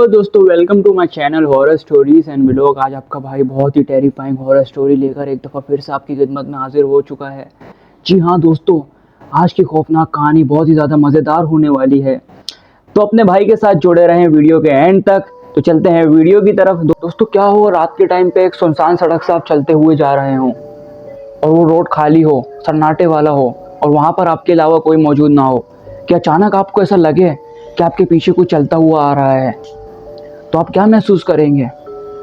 Hello दोस्तों, welcome to my channel horror stories and vlog. आज आपका भाई बहुत ही टेरिफाइंग हॉरर स्टोरी लेकर एक दफ़ा फिर से आपकी खिदमत में हाजिर हो चुका है। जी हाँ दोस्तों, आज की खौफनाक कहानी बहुत ही ज़्यादा मज़ेदार होने वाली है, तो अपने भाई के साथ जुड़े रहें वीडियो के एंड तक। तो चलते हैं वीडियो की तरफ। दोस्तों, क्या हो रात के टाइम पे एक सुनसान सड़क से आप चलते हुए जा रहे हों और वो रोड खाली हो, सन्नाटे वाला हो और वहाँ पर आपके अलावा कोई मौजूद ना हो, कि अचानक आपको ऐसा लगे कि आपके पीछे कोई चलता हुआ आ रहा है, तो आप क्या महसूस करेंगे?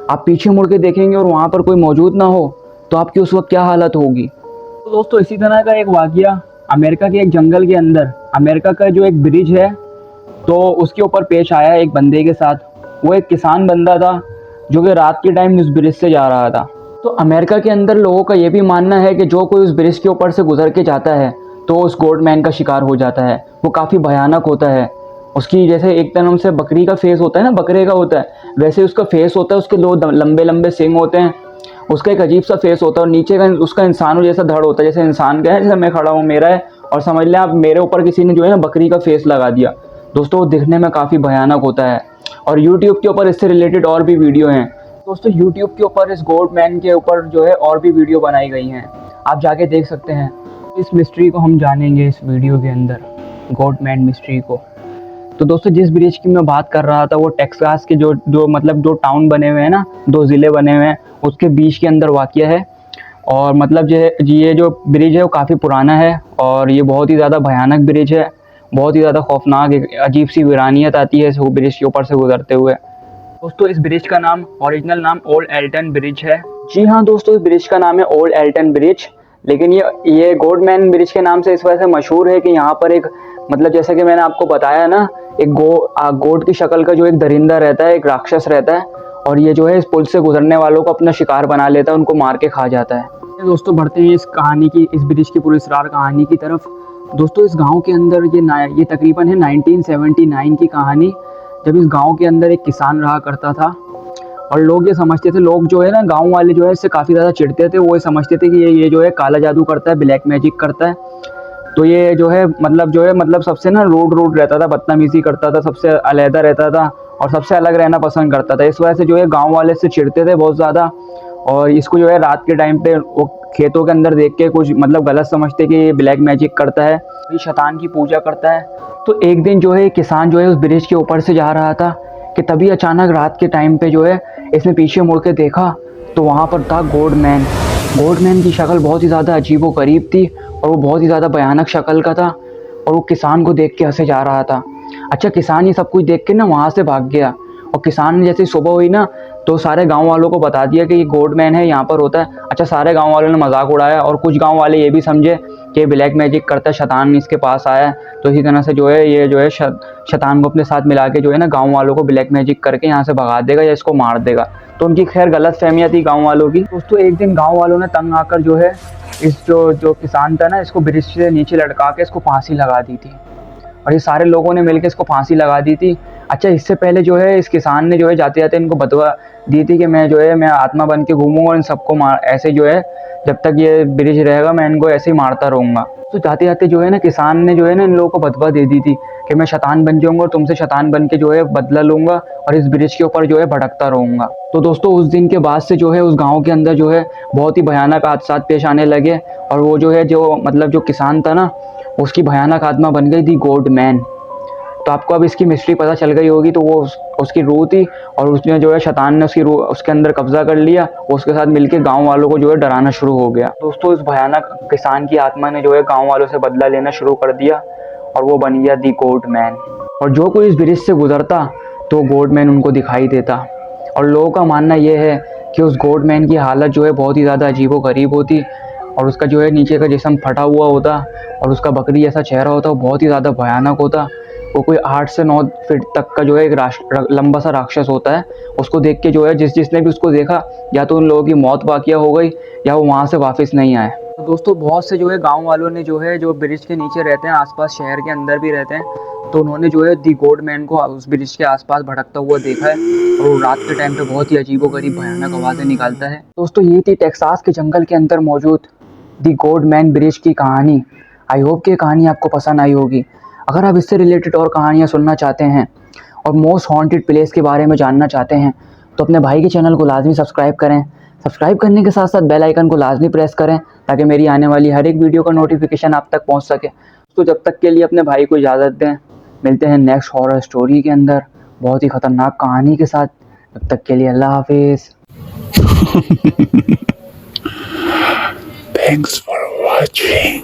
आप पीछे मुड़ के देखेंगे और वहाँ पर कोई मौजूद ना हो, तो आपकी उस वक्त क्या हालत होगी? तो दोस्तों, इसी तरह का एक वाक़या अमेरिका के एक जंगल के अंदर, अमेरिका का जो एक ब्रिज है, तो उसके ऊपर पेश आया एक बंदे के साथ। वो एक किसान बंदा था जो कि रात के टाइम उस ब्रिज से जा रहा था। तो अमेरिका के अंदर लोगों का ये भी मानना है कि जो कोई उस ब्रिज के ऊपर से गुजर के जाता है तो उस गोडमैन का शिकार हो जाता है। वो काफ़ी भयानक होता है। उसकी जैसे एक तरह से बकरी का फेस होता है ना, बकरे का होता है, वैसे उसका फेस होता है। उसके दो लंबे लंबे सींग होते हैं। उसका एक अजीब सा फेस होता है और नीचे का उसका इंसानों जैसा धड़ होता है। जैसे इंसान का है, जैसे मैं खड़ा हूँ मेरा है, और समझ लें आप मेरे ऊपर किसी ने जो है ना बकरी का फेस लगा दिया। दोस्तों, वो दिखने में काफ़ी भयानक होता है और यूट्यूब के ऊपर इससे रिलेटेड और भी वीडियो हैं। दोस्तों, यूट्यूब के ऊपर इस गोडमैन के ऊपर जो है और भी वीडियो बनाई गई हैं, आप जाके देख सकते हैं। इस मिस्ट्री को हम जानेंगे इस वीडियो के अंदर, गोडमैन मिस्ट्री को। तो दोस्तों, जिस ब्रिज की मैं बात कर रहा था वो टेक्सास के जो जो मतलब दो टाउन बने हुए हैं ना, दो ज़िले बने हुए हैं, उसके बीच के अंदर वाक़या है। और मतलब ये जो ब्रिज है वो काफ़ी पुराना है और ये बहुत ही ज़्यादा भयानक ब्रिज है। बहुत ही ज़्यादा खौफनाक, एक अजीब सी वीरानियत आती है इस ब्रिज के ऊपर से गुजरते हुए। दोस्तों, इस ब्रिज का नाम, ओरिजिनल नाम ओल्ड एल्टन ब्रिज है। जी हाँ दोस्तों, इस ब्रिज का नाम है ओल्ड एल्टन ब्रिज। लेकिन ये गोडमैन ब्रिज के नाम से इस वजह से मशहूर है कि यहाँ पर एक, मतलब जैसा कि मैंने आपको बताया ना, एक गोट की शक्ल का जो एक दरिंदा रहता है, एक राक्षस रहता है, और ये जो है इस पुल से गुजरने वालों को अपना शिकार बना लेता है, उनको मार के खा जाता है। दोस्तों, बढ़ते हैं इस कहानी की, इस ब्रिज की पुरस्कार कहानी की तरफ। दोस्तों, इस गांव के अंदर ये तकरीबन है 1979 की कहानी, जब इस गांव के अंदर एक किसान रहा करता था। और लोग ये समझते थे, लोग जो है ना, गांव वाले जो है इससे काफ़ी ज़्यादा चिढ़ते थे। वो ये समझते थे कि ये जो है काला जादू करता है, ब्लैक मैजिक करता है। तो ये जो है मतलब सबसे ना रूड रहता था, बदतमीज़ी करता था, सबसे अलहदा रहता था और सबसे अलग रहना पसंद करता था। इस वजह से जो है गाँव वाले इससे चिढ़ते थे बहुत ज़्यादा। और इसको जो है रात के टाइम पे वो खेतों के अंदर देख के कुछ मतलब गलत समझते कि ये ब्लैक मैजिक करता है, ये शैतान की पूजा करता है। तो एक दिन जो है किसान जो है उस ब्रिज के ऊपर से जा रहा था कि तभी अचानक रात के टाइम पे जो है इसने पीछे मुड़ के देखा, तो वहाँ पर था गोडमैन। गोडमैन की शक्ल बहुत ही ज़्यादा अजीब व गरीब थी और वो बहुत ही ज़्यादा भयानक शक्ल का था, और वो किसान को देख के हंसे जा रहा था। अच्छा, किसान ये सब कुछ देख के ना वहाँ से भाग गया, और किसान ने जैसे सुबह हुई ना, तो सारे गांव वालों को बता दिया कि ये गोडमैन है, यहाँ पर होता है। अच्छा, सारे गांव वालों ने मजाक उड़ाया और कुछ गांव वाले ये भी समझे कि ब्लैक मैजिक करता है, शैतान इसके पास आया है। तो इसी तरह से जो है ये जो है शैतान को अपने साथ मिला के जो है ना गांव वालों को ब्लैक मैजिक करके यहाँ से भगा देगा या इसको मार देगा। तो उनकी खैर गलत फहमियाँ थी गाँव वालों की। दोस्तों, एक दिन गाँव वालों ने तंग आकर जो है इस जो किसान था ना, इसको ब्रिज से नीचे लटका के इसको फांसी लगा दी थी, और ये सारे लोगों ने मिलकर इसको फांसी लगा दी थी। अच्छा, इससे पहले जो है इस किसान ने जो है जाते जाते इनको बदवा दी थी कि मैं आत्मा बन के घूमूंगा और इन सबको मार, ऐसे जो है जब तक ये ब्रिज रहेगा मैं इनको ऐसे ही मारता रहूँगा। तो जाते जाते जो है ना किसान ने जो है ना इन लोगों को बदवा दे दी थी कि मैं शैतान बन जाऊँगा और तुमसे शैतान बन के जो है बदला लूँगा और इस ब्रिज के ऊपर जो है भटकता रहूँगा। तो दोस्तों, उस दिन के बाद से जो है उस गाँव के अंदर जो है बहुत ही भयानक हादसा पेश आने लगे, और वो जो है जो किसान था ना, उसकी भयानक आत्मा बन गई थी गोडमैन। तो आपको अब इसकी मिस्ट्री पता चल गई होगी। तो वो उसकी रूह थी और उसने जो है शैतान ने उसकी रूह उसके अंदर कब्जा कर लिया, उसके साथ मिलके गांव वालों को जो है डराना शुरू हो गया। दोस्तों, इस भयानक किसान की आत्मा ने जो है गांव वालों से बदला लेना शुरू कर दिया और वो बन गया दी गोडमैन। और जो कोई इस ब्रिज से गुजरता तो गोडमैन उनको दिखाई देता। और लोगों का मानना यह है कि उस गोडमैन की हालत जो है बहुत ही ज़्यादा अजीब व गरीब होती, और उसका जो है नीचे का जिस्म फटा हुआ होता और उसका बकरी जैसा चेहरा होता, वो बहुत ही ज़्यादा भयानक होता। वो कोई 8 से 9 फीट तक का जो है एक लंबा सा राक्षस होता है। उसको देख के जो है जिसने भी उसको देखा, या तो उन लोगों की मौत वाक़या हो गई या वो वहाँ से वापस नहीं आए। तो दोस्तों, बहुत से जो है गांव वालों ने जो ब्रिज के नीचे रहते हैं, आसपास शहर के अंदर भी रहते हैं, तो उन्होंने जो है दी गोडमैन को उस ब्रिज के आसपास भटकता हुआ देखा है, और वो रात के टाइम पे बहुत ही अजीबोगरीब भयानक आवाज़ें निकालता है। दोस्तों, ये थी टेक्सास के जंगल के अंदर मौजूद दी गोडमैन ब्रिज की कहानी। आई होप कि कहानी आपको पसंद आई होगी। अगर आप इससे रिलेटेड और कहानियाँ सुनना चाहते हैं और मोस्ट हॉन्टेड प्लेस के बारे में जानना चाहते हैं तो अपने भाई के चैनल को लाजमी सब्सक्राइब करें। सब्सक्राइब करने के साथ साथ बेल आइकन को लाजमी प्रेस करें ताकि मेरी आने वाली हर एक वीडियो का नोटिफिकेशन आप तक पहुंच सके। तो जब तक के लिए अपने भाई को इजाज़त दें, मिलते हैं नेक्स्ट हॉरर स्टोरी के अंदर बहुत ही ख़तरनाक कहानी के साथ। तब तक के लिए अल्लाह हाफिज़। Thanks for watching.